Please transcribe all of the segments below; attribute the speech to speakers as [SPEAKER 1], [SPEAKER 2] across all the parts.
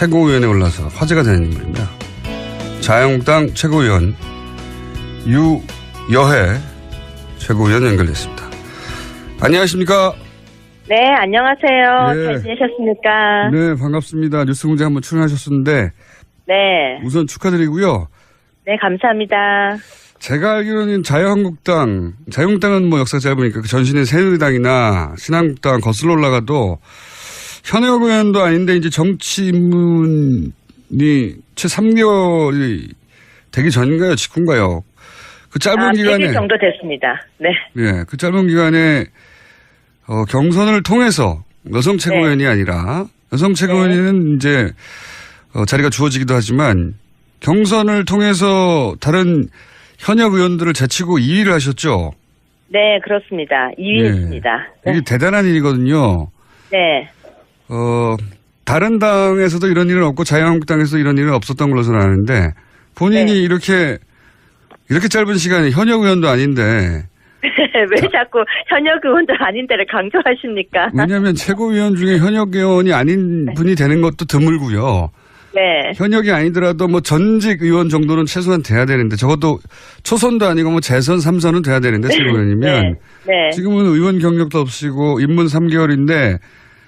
[SPEAKER 1] 최고위원에 올라서 화제가 되는 인물입니다. 자유한국당 최고위원 유여해 최고위원 연결됐습니다. 안녕하십니까?
[SPEAKER 2] 네, 안녕하세요.
[SPEAKER 1] 네.
[SPEAKER 2] 잘 지내셨습니까?
[SPEAKER 1] 네, 반갑습니다. 뉴스공장 한번 출연하셨었는데
[SPEAKER 2] 네.
[SPEAKER 1] 우선 축하드리고요.
[SPEAKER 2] 네, 감사합니다.
[SPEAKER 1] 제가 알기로는 자유한국당은 뭐 역사가 짧으니까 그 전신의 새누리당이나 신한국당 거슬러 올라가도 현역 의원도 아닌데 이제 정치 입문이 채 3개월이 되기 전인가요? 직후인가요? 그 짧은 기간에.
[SPEAKER 2] 100일 정도 됐습니다. 네.
[SPEAKER 1] 네. 그 짧은 기간에, 경선을 통해서 여성 최고위원이 아니라 여성 최고위원은 이제, 자리가 주어지기도 하지만 경선을 통해서 다른 현역 의원들을 제치고 2위를 하셨죠?
[SPEAKER 2] 네, 그렇습니다. 2위 했습니다. 네.
[SPEAKER 1] 이게 대단한 일이거든요.
[SPEAKER 2] 네.
[SPEAKER 1] 다른 당에서도 이런 일은 없고 자유한국당에서도 이런 일은 없었던 걸로 저는 아는데 본인이
[SPEAKER 2] 네.
[SPEAKER 1] 이렇게 짧은 시간에 현역 의원도 아닌데
[SPEAKER 2] 왜 자꾸 현역 의원도 아닌 데를 강조하십니까?
[SPEAKER 1] 왜냐하면 최고위원 중에 현역 의원이 아닌 분이 되는 것도 드물고요.
[SPEAKER 2] 네.
[SPEAKER 1] 현역이 아니더라도 뭐 전직 의원 정도는 최소한 돼야 되는데 적어도 초선도 아니고 뭐 재선 3선은 돼야 되는데 최고위원이면
[SPEAKER 2] 네. 네.
[SPEAKER 1] 지금은 의원 경력도 없으시고 입문 3개월인데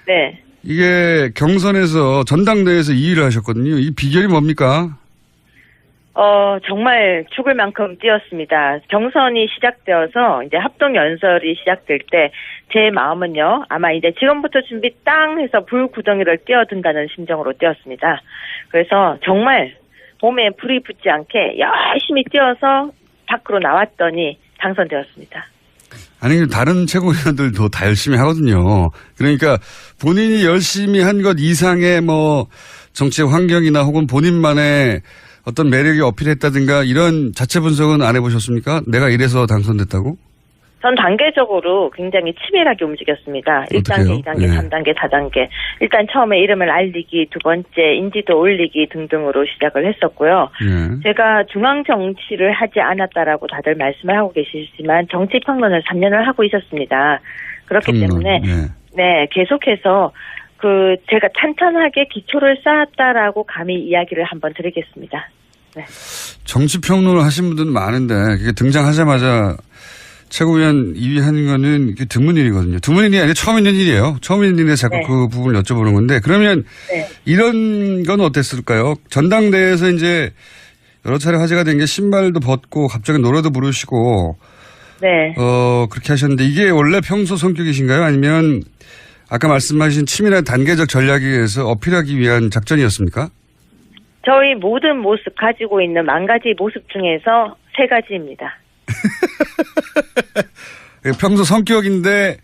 [SPEAKER 2] 네.
[SPEAKER 1] 이게 경선에서 전당대회에서 2위를 하셨거든요. 이 비결이 뭡니까?
[SPEAKER 2] 정말 죽을 만큼 뛰었습니다. 경선이 시작되어서 이제 합동 연설이 시작될 때 제 마음은요, 아마 이제 지금부터 준비 땅 해서 불구덩이를 뛰어든다는 심정으로 뛰었습니다. 그래서 정말 몸에 불이 붙지 않게 열심히 뛰어서 밖으로 나왔더니 당선되었습니다.
[SPEAKER 1] 아니, 다른 최고위원들도 다 열심히 하거든요. 그러니까 본인이 열심히 한 것 이상의 뭐 정치 환경이나 혹은 본인만의 어떤 매력이 어필했다든가 이런 자체 분석은 안 해보셨습니까? 내가 이래서 당선됐다고?
[SPEAKER 2] 전 단계적으로 굉장히 치밀하게 움직였습니다. 1단계, 2단계,
[SPEAKER 1] 네.
[SPEAKER 2] 3단계, 4단계. 일단 처음에 이름을 알리기, 두 번째 인지도 올리기 등등으로 시작을 했었고요.
[SPEAKER 1] 네.
[SPEAKER 2] 제가 중앙 정치를 하지 않았다라고 다들 말씀을 하고 계시지만 정치 평론을 3년을 하고 있었습니다. 그렇기 때문에 네, 계속해서 제가 탄탄하게 기초를 쌓았다라고 감히 이야기를 한번 드리겠습니다. 네.
[SPEAKER 1] 정치 평론을 하신 분들은 많은데 그게 등장하자마자 최고위원 2위 하는 거는 이게 드문 일이거든요. 드문 일이 아니라 처음 있는 일이에요. 처음 있는 일에 자꾸
[SPEAKER 2] 네.
[SPEAKER 1] 그 부분을 여쭤보는 건데 그러면
[SPEAKER 2] 네.
[SPEAKER 1] 이런 건 어땠을까요? 전당대회에서 이제 여러 차례 화제가 된 게 신발도 벗고 갑자기 노래도 부르시고
[SPEAKER 2] 네.
[SPEAKER 1] 그렇게 하셨는데 이게 원래 평소 성격이신가요? 아니면 아까 말씀하신 치밀한 단계적 전략에 의해서 어필하기 위한 작전이었습니까?
[SPEAKER 2] 저희 모든 모습 가지고 있는 10가지 모습 중에서 3가지입니다.
[SPEAKER 1] 평소 성격인데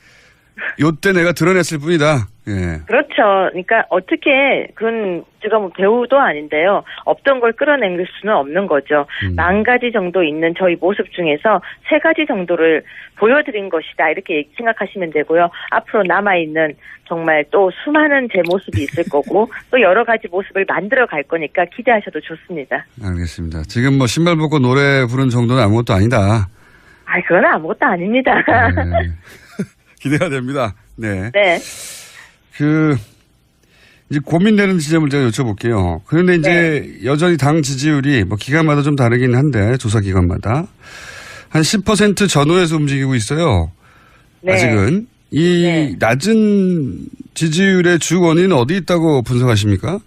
[SPEAKER 1] 요때 내가 드러냈을 뿐이다. 예.
[SPEAKER 2] 그렇죠. 그러니까 어떻게 그건 제가 뭐 배우도 아닌데요. 없던 걸 끌어낼 수는 없는 거죠. 10가지 정도 있는 저희 모습 중에서 3가지 정도를 보여드린 것이다. 이렇게 생각하시면 되고요. 앞으로 남아있는 정말 또 수많은 제 모습이 있을 거고 또 여러 가지 모습을 만들어 갈 거니까 기대하셔도 좋습니다.
[SPEAKER 1] 알겠습니다. 지금 뭐 신발 벗고 노래 부른 정도는 아무것도 아니다.
[SPEAKER 2] 그건 아무것도 아닙니다.
[SPEAKER 1] 네. 기대가 됩니다. 네.
[SPEAKER 2] 네.
[SPEAKER 1] 이제 고민되는 지점을 제가 여쭤볼게요. 그런데 이제 여전히 당 지지율이 뭐 기간마다 좀 다르긴 한데 조사 기간마다 한 10% 전후에서 움직이고 있어요.
[SPEAKER 2] 네.
[SPEAKER 1] 아직은. 이 낮은 지지율의 주 원인은 어디 있다고 분석하십니까?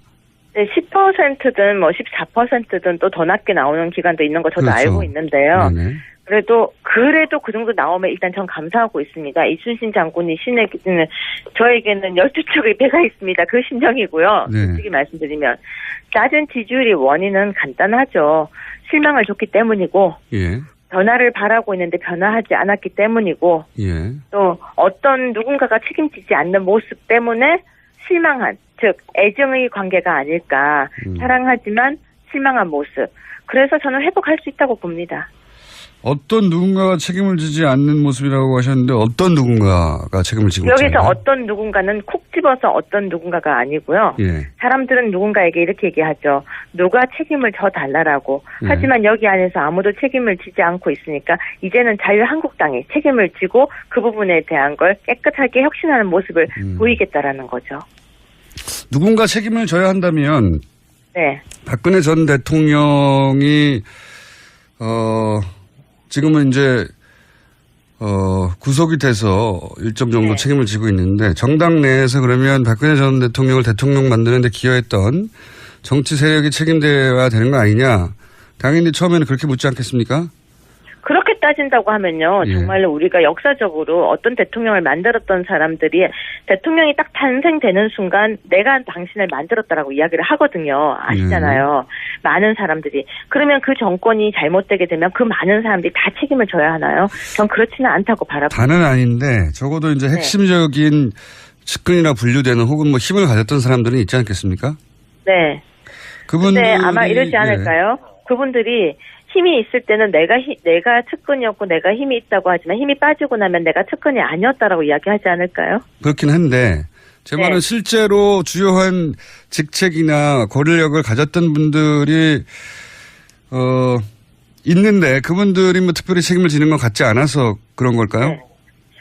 [SPEAKER 2] 네, 10%든 뭐 14%든 또 더 낮게 나오는 기간도 있는 거 저도
[SPEAKER 1] 그렇죠.
[SPEAKER 2] 알고 있는데요.
[SPEAKER 1] 네네.
[SPEAKER 2] 그래도 그 정도 나오면 일단 전 감사하고 있습니다. 이순신 장군이 신에게는 저에게는 12척의 배가 있습니다. 그 심정이고요.
[SPEAKER 1] 네.
[SPEAKER 2] 솔직히 말씀드리면 낮은 지지율의 원인은 간단하죠. 실망을 줬기 때문이고
[SPEAKER 1] 예.
[SPEAKER 2] 변화를 바라고 있는데 변화하지 않았기 때문이고
[SPEAKER 1] 예.
[SPEAKER 2] 또 어떤 누군가가 책임지지 않는 모습 때문에 실망한, 즉 애정의 관계가 아닐까. 사랑하지만 실망한 모습. 그래서 저는 회복할 수 있다고 봅니다.
[SPEAKER 1] 어떤 누군가가 책임을 지지 않는 모습이라고 하셨는데 어떤 누군가가 책임을 지고 있잖아요.
[SPEAKER 2] 여기서 어떤 누군가는 콕 집어서 어떤 누군가가 아니고요.
[SPEAKER 1] 예.
[SPEAKER 2] 사람들은 누군가에게 이렇게 얘기하죠. 누가 책임을 져달라고. 하지만 여기 안에서 아무도 책임을 지지 않고 있으니까 이제는 자유한국당이 책임을 지고 그 부분에 대한 걸 깨끗하게 혁신하는 모습을 보이겠다라는 거죠.
[SPEAKER 1] 누군가 책임을 져야 한다면
[SPEAKER 2] 네.
[SPEAKER 1] 박근혜 전 대통령이 지금은 이제 구속이 돼서 일정 정도
[SPEAKER 2] 네.
[SPEAKER 1] 책임을 지고 있는데 정당 내에서 그러면 박근혜 전 대통령을 대통령 만드는 데 기여했던 정치 세력이 책임져야 되는 거 아니냐. 당연히 처음에는 그렇게 묻지 않겠습니까?
[SPEAKER 2] 그렇게 따진다고 하면요.
[SPEAKER 1] 예.
[SPEAKER 2] 정말로 우리가 역사적으로 어떤 대통령을 만들었던 사람들이 대통령이 딱 탄생되는 순간 내가 당신을 만들었다라고 이야기를 하거든요. 아시잖아요. 많은 사람들이. 그러면 그 정권이 잘못되게 되면 그 많은 사람들이 다 책임을 져야 하나요? 전 그렇지는 않다고 바라봅니다.
[SPEAKER 1] 다는 아닌데 적어도 이제 핵심적인 측근이나 분류되는 혹은 뭐 힘을 가졌던 사람들은 있지 않겠습니까?
[SPEAKER 2] 네.
[SPEAKER 1] 그분들이
[SPEAKER 2] 근데 아마 이러지 않을까요? 그분들이 힘이 있을 때는 내가 측근이었고 내가 힘이 있다고 하지만 힘이 빠지고 나면 내가 측근이 아니었다라고 이야기하지 않을까요?
[SPEAKER 1] 그렇긴 한데 제 말은 실제로 주요한 직책이나 권력을 가졌던 분들이 있는데 그분들이 뭐 특별히 책임을 지는 것 같지 않아서 그런 걸까요?
[SPEAKER 2] 네.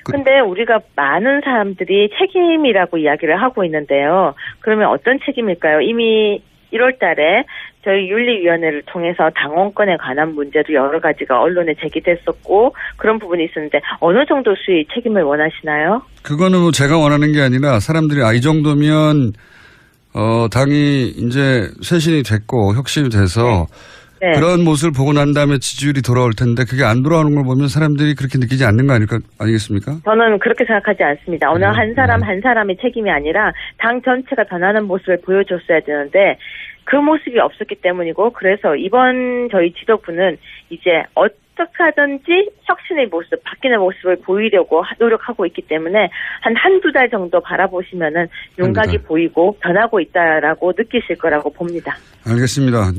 [SPEAKER 2] 근데 우리가 많은 사람들이 책임이라고 이야기를 하고 있는데요. 그러면 어떤 책임일까요? 이미 1월 달에 저희 윤리위원회를 통해서 당원권에 관한 문제도 여러 가지가 언론에 제기됐었고 그런 부분이 있었는데 어느 정도 수의 책임을 원하시나요?
[SPEAKER 1] 그거는 뭐 제가 원하는 게 아니라 사람들이 이 정도면 당이 이제 쇄신이 됐고 혁신이 돼서
[SPEAKER 2] 네.
[SPEAKER 1] 그런 모습을 보고 난 다음에 지지율이 돌아올 텐데 그게 안 돌아오는 걸 보면 사람들이 그렇게 느끼지 않는 거 아니겠습니까?
[SPEAKER 2] 저는 그렇게 생각하지 않습니다. 어느 한 사람 한 사람의 책임이 아니라 당 전체가 변하는 모습을 보여줬어야 되는데 그 모습이 없었기 때문이고 그래서 이번 저희 지도부는 이제 어떻게 하든지 혁신의 모습, 바뀌는 모습을 보이려고 노력하고 있기 때문에 한두 달 정도 바라보시면은 윤곽이 보이고 변하고 있다라고 느끼실 거라고 봅니다.
[SPEAKER 1] 알겠습니다.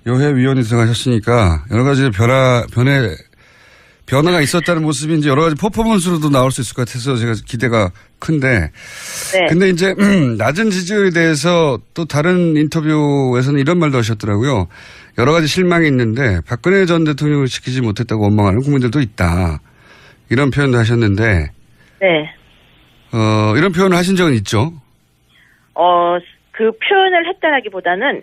[SPEAKER 1] 유여회 위원이 들어가셨으니까 여러 가지 변화가 있었다는 모습이 이제 여러 가지 퍼포먼스로도 나올 수 있을 것 같아서 제가 기대가 큰데.
[SPEAKER 2] 네.
[SPEAKER 1] 근데 이제 낮은 지지율에 대해서 또 다른 인터뷰에서는 이런 말도 하셨더라고요. 여러 가지 실망이 있는데 박근혜 전 대통령을 지키지 못했다고 원망하는 국민들도 있다. 이런 표현도 하셨는데.
[SPEAKER 2] 네.
[SPEAKER 1] 이런 표현을 하신 적은 있죠?
[SPEAKER 2] 그 표현을 했다라기보다는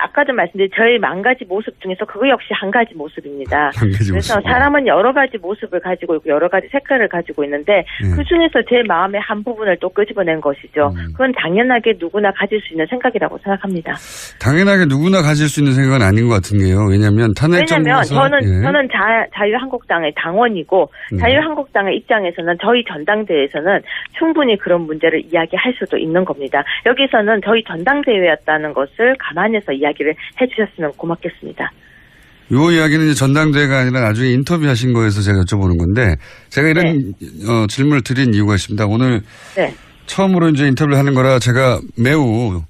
[SPEAKER 2] 아까도 말씀드린 저의 만 가지 모습 중에서 그거 역시 한 가지 모습입니다. 그래서 사람은 여러 가지 모습을 가지고 있고 여러 가지 색깔을 가지고 있는데 그중에서 제 마음의 한 부분을 또 끄집어낸 것이죠. 그건 당연하게 누구나 가질 수 있는 생각이라고 생각합니다.
[SPEAKER 1] 당연하게 누구나 가질 수 있는 생각은 아닌 것 같은 게요. 왜냐하면 저는 자유한국당의 당원이고 자유한국당의 입장에서는 저희 전당대회에서는 충분히 그런 문제를 이야기할 수도 있는 겁니다. 여기서는 저희 전당대회였다는 것을 감안해서 이야기를 해주셨으면 고맙겠습니다. 이 이야기는 이제 전당대회가 아니라 나중에 인터뷰하신 거에서 제가 여쭤보는 건데 제가 이런 질문을 드린 이유가 있습니다. 오늘 처음으로 이제 인터뷰를 하는 거라 제가 매우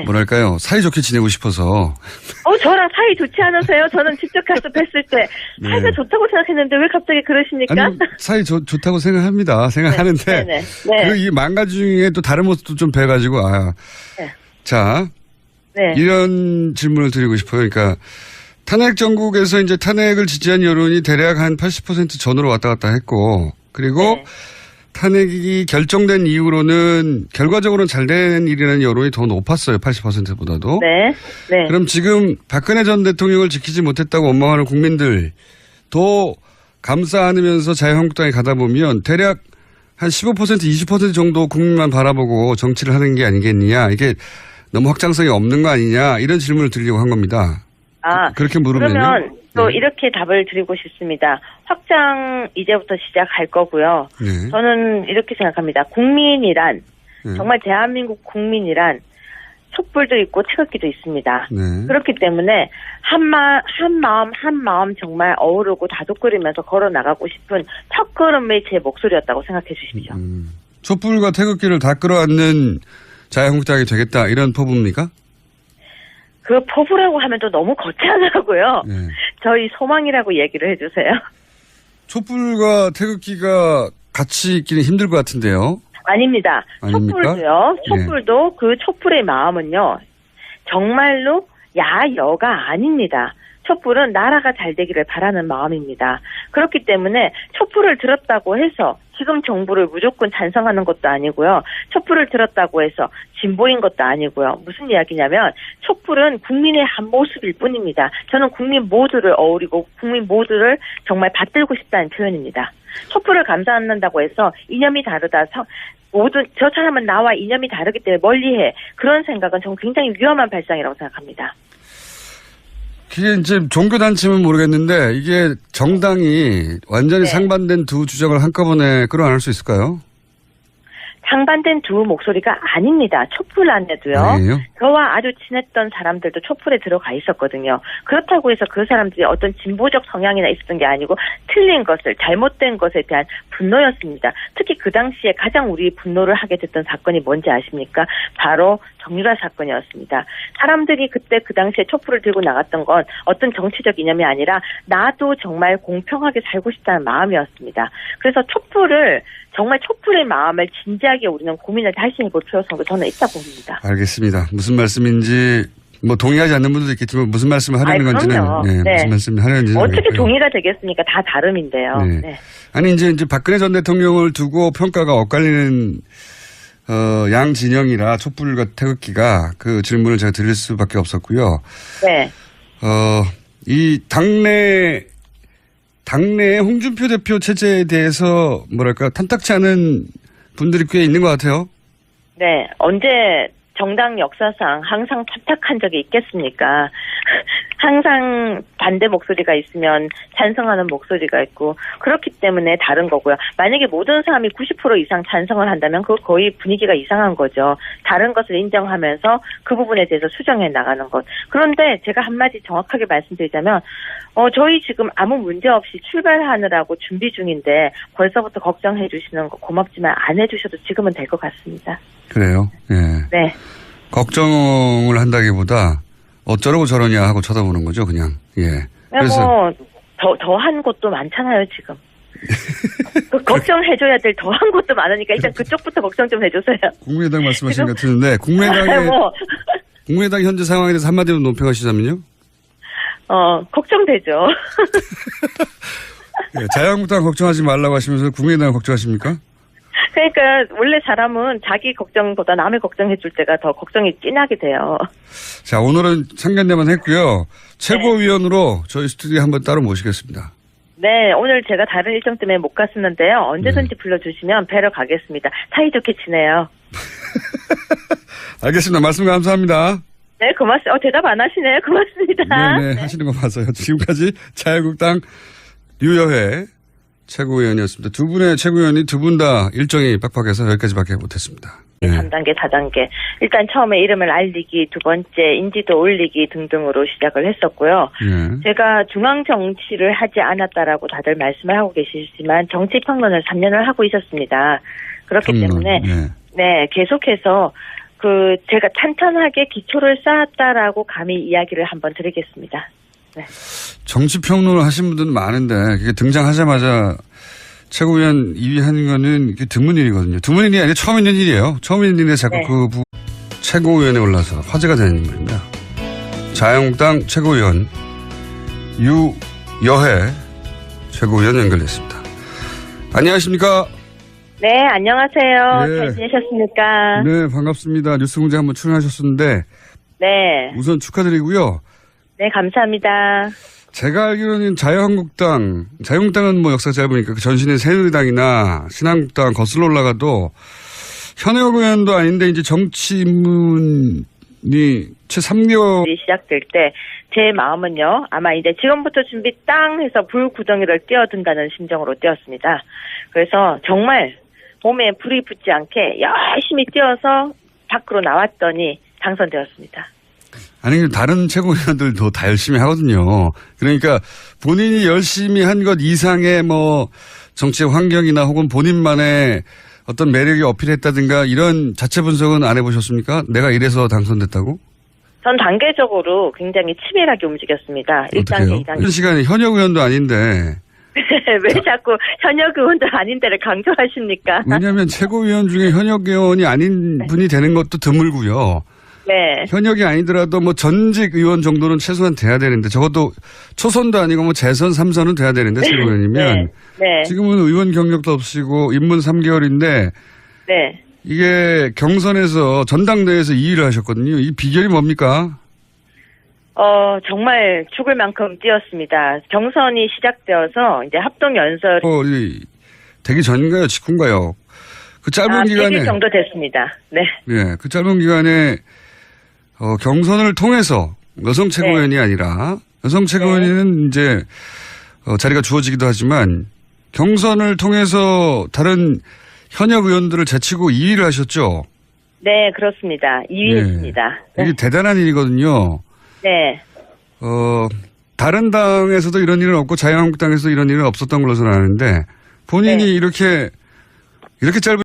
[SPEAKER 1] 뭐랄까요 사이좋게 지내고 싶어서.
[SPEAKER 2] 저랑 사이 좋지 않으세요? 저는 직접 가서 뵀을 때 사이가 좋다고 생각했는데 왜 갑자기 그러십니까?
[SPEAKER 1] 아니, 사이 좋다고 생각합니다. 생각하는데 그 이 만 가지 중에 또 다른 모습도 좀 뵈가지고 자 이런 질문을 드리고 싶어요. 그러니까 탄핵 전국에서 이제 탄핵을 지지한 여론이 대략 한 80% 전으로 왔다 갔다 했고 그리고 탄핵이 결정된 이후로는 결과적으로는 잘 된 일이라는 여론이 더 높았어요. 80%보다도. 그럼 지금 박근혜 전 대통령을 지키지 못했다고 원망하는 국민들도 감싸 안으면서 자유한국당에 가다 보면 대략 한 15% 20% 정도 국민만 바라보고 정치를 하는 게 아니겠느냐. 이게 너무 확장성이 없는 거 아니냐. 이런 질문을 드리려고 한 겁니다. 그렇게 물으면요.
[SPEAKER 2] 그러면 또 이렇게 답을 드리고 싶습니다. 확장 이제부터 시작할 거고요. 저는 이렇게 생각합니다. 국민이란 정말 대한민국 국민이란 촛불도 있고 태극기도 있습니다. 그렇기 때문에 한 마음 정말 어우르고 다독거리면서 걸어 나가고 싶은 첫걸음의 제 목소리였다고 생각해 주십시오.
[SPEAKER 1] 촛불과 태극기를 다 끌어안는 자유한국당이 되겠다 이런 포부입니까?
[SPEAKER 2] 그 포부라고 하면 또 너무 거창하고요. 저희 소망이라고 얘기를 해주세요.
[SPEAKER 1] 촛불과 태극기가 같이 있기는 힘들 것 같은데요.
[SPEAKER 2] 아닙니다. 촛불도요. 촛불도 그 촛불의 마음은요. 정말로 야여가 아닙니다. 촛불은 나라가 잘 되기를 바라는 마음입니다. 그렇기 때문에 촛불을 들었다고 해서 지금 정부를 무조건 찬성하는 것도 아니고요. 촛불을 들었다고 해서 진보인 것도 아니고요. 무슨 이야기냐면 촛불은 국민의 한 모습일 뿐입니다. 저는 국민 모두를 어우리고 국민 모두를 정말 받들고 싶다는 표현입니다. 촛불을 감사한다고 해서 이념이 다르다. 모든 저 사람은 나와 이념이 다르기 때문에 멀리해. 그런 생각은 저는 굉장히 위험한 발상이라고 생각합니다.
[SPEAKER 1] 그게 이제 종교단체면 모르겠는데 이게 정당이 완전히
[SPEAKER 2] 네.
[SPEAKER 1] 상반된 두 주장을 한꺼번에 끌어안을 수 있을까요?
[SPEAKER 2] 상반된 두 목소리가 아닙니다. 촛불 안에도요.
[SPEAKER 1] 아니에요?
[SPEAKER 2] 저와 아주 친했던 사람들도 촛불에 들어가 있었거든요. 그렇다고 해서 그 사람들이 어떤 진보적 성향이나 있었던 게 아니고 틀린 것을, 잘못된 것에 대한 분노였습니다. 특히 그 당시에 가장 우리 분노를 하게 됐던 사건이 뭔지 아십니까? 바로 정유라 사건이었습니다. 사람들이 그때 그 당시에 촛불을 들고 나갔던 건 어떤 정치적 이념이 아니라 나도 정말 공평하게 살고 싶다는 마음이었습니다. 그래서 정말 촛불의 마음을 진지하게 우리는 고민을 다시 해볼 필요성도 저는 있다고 봅니다.
[SPEAKER 1] 알겠습니다. 무슨 말씀인지 뭐 동의하지 않는 분들도 있겠지만 무슨 말씀을 하려는 건지는
[SPEAKER 2] 네.
[SPEAKER 1] 무슨 말씀을 하려는지는
[SPEAKER 2] 어떻게
[SPEAKER 1] 알겠고요.
[SPEAKER 2] 동의가 되겠습니까? 다 다름인데요.
[SPEAKER 1] 네.
[SPEAKER 2] 네.
[SPEAKER 1] 아니 이제 박근혜 전 대통령을 두고 평가가 엇갈리는 양 진영이라 촛불과 태극기가 그 질문을 제가 드릴 수밖에 없었고요.
[SPEAKER 2] 네.
[SPEAKER 1] 이 당내의 홍준표 대표 체제에 대해서 뭐랄까 탐탁치 않은 분들이 꽤 있는 것 같아요.
[SPEAKER 2] 네. 언제 정당 역사상 항상 탐탁한 적이 있겠습니까? 항상 반대 목소리가 있으면 찬성하는 목소리가 있고 그렇기 때문에 다른 거고요. 만약에 모든 사람이 90% 이상 찬성을 한다면 그거 거의 분위기가 이상한 거죠. 다른 것을 인정하면서 그 부분에 대해서 수정해 나가는 것. 그런데 제가 한마디 정확하게 말씀드리자면 저희 지금 아무 문제 없이 출발하느라고 준비 중인데 벌써부터 걱정해 주시는 거 고맙지만 안 해주셔도 지금은 될 것 같습니다.
[SPEAKER 1] 그래요? 예.
[SPEAKER 2] 네.
[SPEAKER 1] 걱정을 한다기보다 어쩌라고 저러냐 하고 쳐다보는 거죠, 그냥. 예.
[SPEAKER 2] 그래서 더한 곳도 많잖아요, 지금. 걱정해줘야 될 더한 곳도 많으니까 일단 그쪽부터 걱정 좀 해주세요.
[SPEAKER 1] 국민의당 말씀하시는 것 같은데 국민의당 현재 상황에 대해서 한마디로 논평하시자면요?
[SPEAKER 2] 걱정되죠.
[SPEAKER 1] 예, 자유한국당 걱정하지 말라고 하시면서 국민의당 걱정하십니까?
[SPEAKER 2] 그러니까 원래 사람은 자기 걱정보다 남의 걱정해 줄 때가 더 걱정이 진하게 돼요.
[SPEAKER 1] 자, 오늘은 상견례만 했고요. 최고위원으로 저희 스튜디오에 한번 따로 모시겠습니다.
[SPEAKER 2] 네, 오늘 제가 다른 일정 때문에 못 갔었는데요. 언제든지 불러주시면 뵈러 가겠습니다. 사이좋게 지내요.
[SPEAKER 1] 알겠습니다. 말씀 감사합니다.
[SPEAKER 2] 네, 고맙습니다. 대답 안 하시네요. 고맙습니다.
[SPEAKER 1] 네네, 하시는 거 봐서요. 지금까지 자유한국당 류여회 최고위원이었습니다. 두 분의 최고위원이 두 분 다 일정이 빡빡해서 여기까지밖에 못했습니다. 네.
[SPEAKER 2] 3단계, 4단계. 일단 처음에 이름을 알리기, 두 번째 인지도 올리기 등등으로 시작을 했었고요.
[SPEAKER 1] 네.
[SPEAKER 2] 제가 중앙 정치를 하지 않았다라고 다들 말씀을 하고 계시지만 정치 평론을 3년을 하고 있었습니다. 그렇기 때문에 네, 계속해서 제가 탄탄하게 기초를 쌓았다라고 감히 이야기를 한번 드리겠습니다. 네.
[SPEAKER 1] 정치 평론을 하신 분들은 많은데 그게 등장하자마자 최고위원 2위 하는 거는 이게 드문 일이거든요. 드문 일이 아니라 처음 있는 일이에요. 처음 있는 일에 자꾸
[SPEAKER 2] 네.
[SPEAKER 1] 최고위원에 올라서 화제가 되는 인물입니다. 자유한국당 최고위원 유여회 최고위원 연결됐습니다. 안녕하십니까?
[SPEAKER 2] 네, 안녕하세요.
[SPEAKER 1] 네.
[SPEAKER 2] 잘 지내셨습니까?
[SPEAKER 1] 네, 반갑습니다. 뉴스공장 한번 출연하셨었는데
[SPEAKER 2] 네.
[SPEAKER 1] 우선 축하드리고요.
[SPEAKER 2] 네, 감사합니다.
[SPEAKER 1] 제가 알기로는 자유한국당은 뭐 역사 짧으니까 그 전신의 새누리당이나 신한국당 거슬러 올라가도 현역 의원도 아닌데 이제 정치 입문이 채 3개월
[SPEAKER 2] 시작될 때 제 마음은요, 아마 이제 지금부터 준비 땅 해서 불구덩이를 뛰어든다는 심정으로 뛰었습니다. 그래서 정말 몸에 불이 붙지 않게 열심히 뛰어서 밖으로 나왔더니 당선되었습니다.
[SPEAKER 1] 아니 다른 최고위원들도 다 열심히 하거든요. 그러니까 본인이 열심히 한 것 이상의 뭐 정치 환경이나 혹은 본인만의 어떤 매력이 어필했다든가 이런 자체 분석은 안 해보셨습니까? 내가 이래서 당선됐다고?
[SPEAKER 2] 전 단계적으로 굉장히 치밀하게 움직였습니다. 1단계, 2단계.
[SPEAKER 1] 이런 시간에 현역 의원도 아닌데.
[SPEAKER 2] 왜 자꾸 현역 의원도 아닌 데를 강조하십니까?
[SPEAKER 1] 왜냐하면 최고위원 중에 현역 의원이 아닌 분이 되는 것도 드물고요.
[SPEAKER 2] 네.
[SPEAKER 1] 현역이 아니더라도 뭐 전직 의원 정도는 최소한 돼야 되는데 적어도 초선도 아니고 뭐 재선 3선은 돼야 되는데 최고위원이면
[SPEAKER 2] 네.
[SPEAKER 1] 지금은 의원 경력도 없이고 입문 3개월인데
[SPEAKER 2] 네.
[SPEAKER 1] 이게 경선에서 전당대회에서 2위를 하셨거든요. 이 비결이 뭡니까?
[SPEAKER 2] 정말 죽을 만큼 뛰었습니다. 경선이 시작되어서 이제 합동 연설
[SPEAKER 1] 되기 전인가요? 직후인가요? 그 짧은 기간에
[SPEAKER 2] 100일 정도 됐습니다. 네.
[SPEAKER 1] 예, 그 짧은 기간에 경선을 통해서 여성 최고위원이 아니라 여성 최고위원은 이제 자리가 주어지기도 하지만 경선을 통해서 다른 현역 의원들을 제치고 2위를 하셨죠?
[SPEAKER 2] 네, 그렇습니다. 2위 했습니다. 네.
[SPEAKER 1] 이게 대단한 일이거든요.
[SPEAKER 2] 네.
[SPEAKER 1] 다른 당에서도 이런 일은 없고 자유한국당에서도 이런 일은 없었던 걸로 저는 아는데 본인이 이렇게 짧은